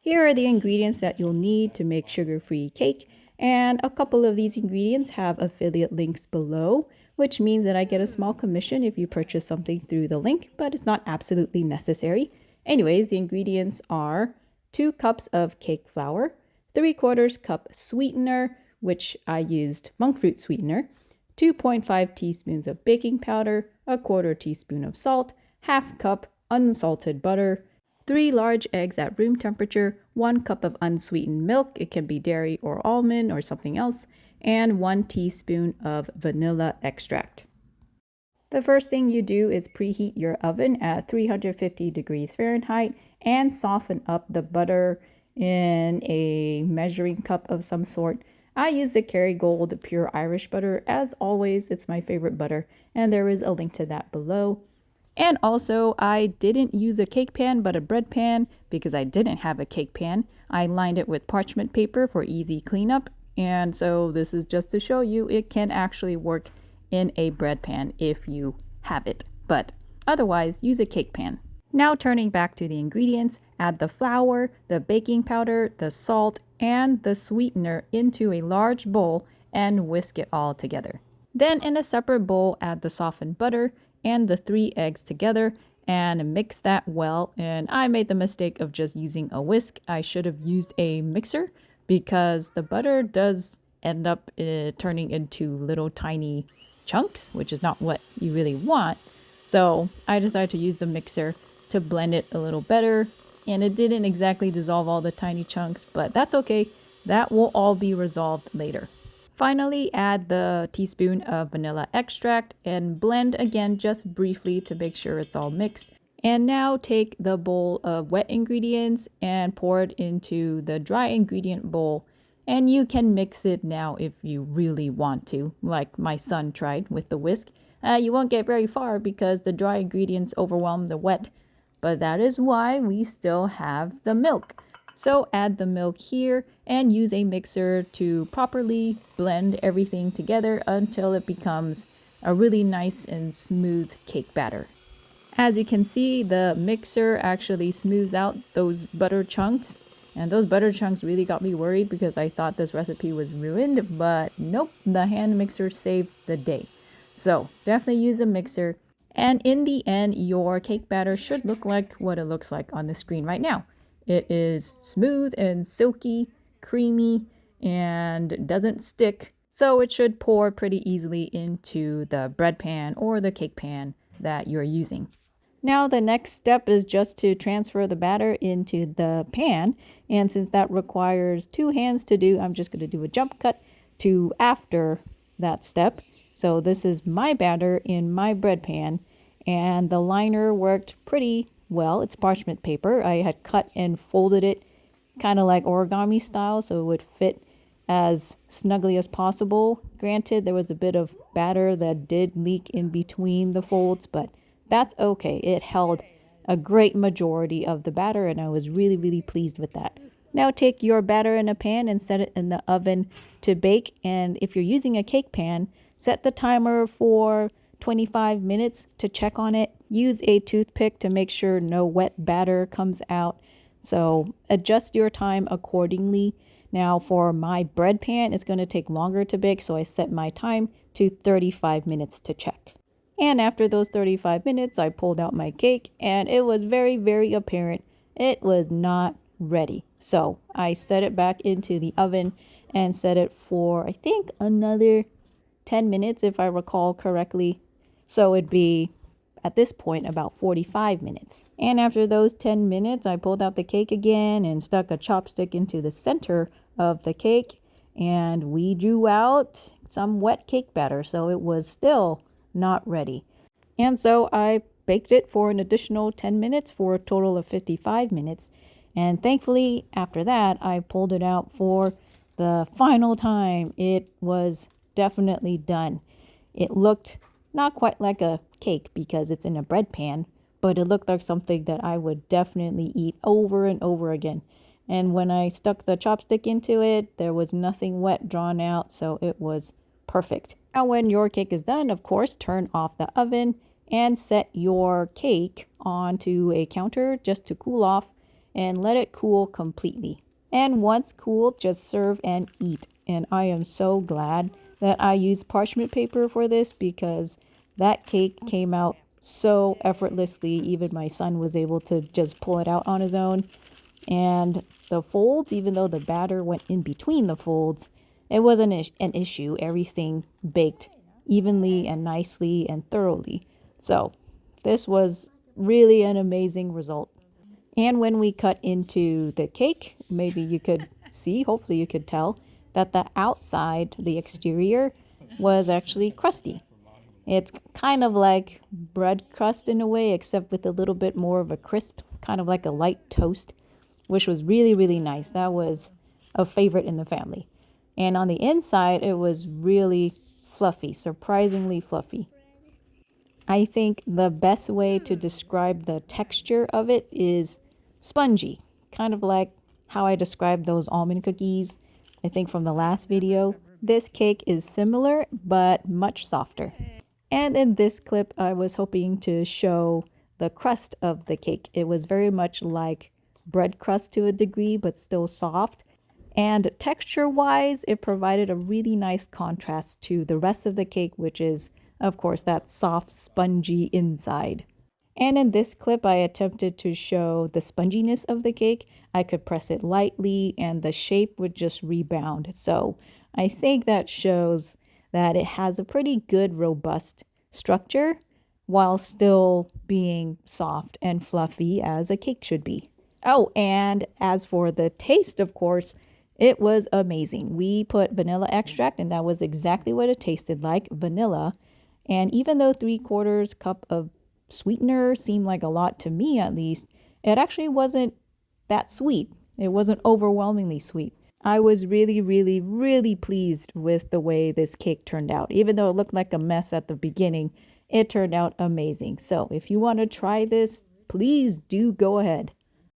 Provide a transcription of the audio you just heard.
Here are the ingredients that you'll need to make sugar-free cake, and a couple of these ingredients have affiliate links below, which means that I get a small commission if you purchase something through the link, but it's not absolutely necessary. Anyways, the ingredients are 2 cups of cake flour, 3/4 cup sweetener, which I used monk fruit sweetener, 2.5 teaspoons of baking powder, a 1/4 teaspoon of salt, half cup unsalted butter, 3 large eggs at room temperature, 1 cup of unsweetened milk, it can be dairy or almond or something else, and 1 teaspoon of vanilla extract. The first thing you do is preheat your oven at 350 degrees Fahrenheit and soften up the butter in a measuring cup of some sort. I use the Kerrygold Pure Irish butter. As always, it's my favorite butter, and there is a link to that below. And also, I didn't use a cake pan but a bread pan because I didn't have a cake pan. I lined it with parchment paper for easy cleanup. And so this is just to show you it can actually work in a bread pan if you have it. But otherwise, use a cake pan. Now turning back to the ingredients, add the flour, the baking powder, the salt, and the sweetener into a large bowl and whisk it all together. Then in a separate bowl, add the softened butter and the 3 eggs together and mix that well. And I made the mistake of just using a whisk. I should have used a mixer because the butter does end up turning into little tiny chunks, which is not what you really want. So I decided to use the mixer to blend it a little better, and it didn't exactly dissolve all the tiny chunks, but that's okay. That will all be resolved later. Finally, add the teaspoon of vanilla extract and blend again just briefly to make sure it's all mixed. And now take the bowl of wet ingredients and pour it into the dry ingredient bowl. And you can mix it now if you really want to, like my son tried with the whisk. You won't get very far because the dry ingredients overwhelm the wet, but that is why we still have the milk. So add the milk here and use a mixer to properly blend everything together until it becomes a really nice and smooth cake batter. As you can see, the mixer actually smooths out those butter chunks, and those butter chunks really got me worried because I thought this recipe was ruined, but nope, the hand mixer saved the day. So definitely use a mixer, and in the end, your cake batter should look like what it looks like on the screen right now. It is smooth and silky, creamy, and doesn't stick, so it should pour pretty easily into the bread pan or the cake pan that you're using. Now the next step is just to transfer the batter into the pan, and since that requires 2 hands to do, I'm just going to do a jump cut to after that step. So this is my batter in my bread pan, and the liner worked pretty well. It's parchment paper. I had cut and folded it kind of like origami style so it would fit as snugly as possible. Granted, there was a bit of batter that did leak in between the folds, but that's okay. It held a great majority of the batter, and I was really, really pleased with that. Now take your batter in a pan and set it in the oven to bake. And if you're using a cake pan, set the timer for 25 minutes to check on it. Use a toothpick to make sure no wet batter comes out. So adjust your time accordingly. Now for my bread pan, it's going to take longer to bake, so I set my time to 35 minutes to check. And after those 35 minutes, I pulled out my cake, and it was very, very apparent it was not ready. So I set it back into the oven and set it for, I think, another 10 minutes, if I recall correctly. So it'd be, at this point, about 45 minutes. And after those 10 minutes, I pulled out the cake again and stuck a chopstick into the center of the cake, and we drew out some wet cake batter, so it was still not ready. And so I baked it for an additional 10 minutes for a total of 55 minutes. And thankfully, after that, I pulled it out for the final time. It was definitely done. It looked not quite like a cake because it's in a bread pan, but it looked like something that I would definitely eat over and over again. And when I stuck the chopstick into it, there was nothing wet drawn out, so it was perfect. Now when your cake is done, of course, turn off the oven and set your cake onto a counter just to cool off. and let it cool completely. And once cooled, just serve and eat. And I am so glad that I used parchment paper for this because that cake came out so effortlessly. Even my son was able to just pull it out on his own. And the folds, even though the batter went in between the folds, it wasn't an issue. Everything baked evenly and nicely and thoroughly. So this was really an amazing result. And when we cut into the cake, maybe you could see, hopefully you could tell, that the outside, the exterior, was actually crusty. It's kind of like bread crust in a way, except with a little bit more of a crisp, kind of like a light toast, which was really, really nice. That was a favorite in the family. And on the inside, it was really fluffy, surprisingly fluffy. I think the best way to describe the texture of it is spongy, kind of like how I described those almond cookies, I think from the last video. This cake is similar, but much softer. And in this clip, I was hoping to show the crust of the cake. It was very much like bread crust to a degree, but still soft. And texture-wise, it provided a really nice contrast to the rest of the cake, which is, of course, that soft, spongy inside. And in this clip, I attempted to show the sponginess of the cake. I could press it lightly and the shape would just rebound. So I think that shows that it has a pretty good, robust structure while still being soft and fluffy as a cake should be. Oh, and as for the taste, of course, it was amazing. We put vanilla extract, and that was exactly what it tasted like, vanilla. And even though 3/4 cup of sweetener seemed like a lot to me at least, it actually wasn't that sweet. It wasn't overwhelmingly sweet. I was really, really, really pleased with the way this cake turned out. Even though it looked like a mess at the beginning, it turned out amazing. So if you want to try this, please do go ahead.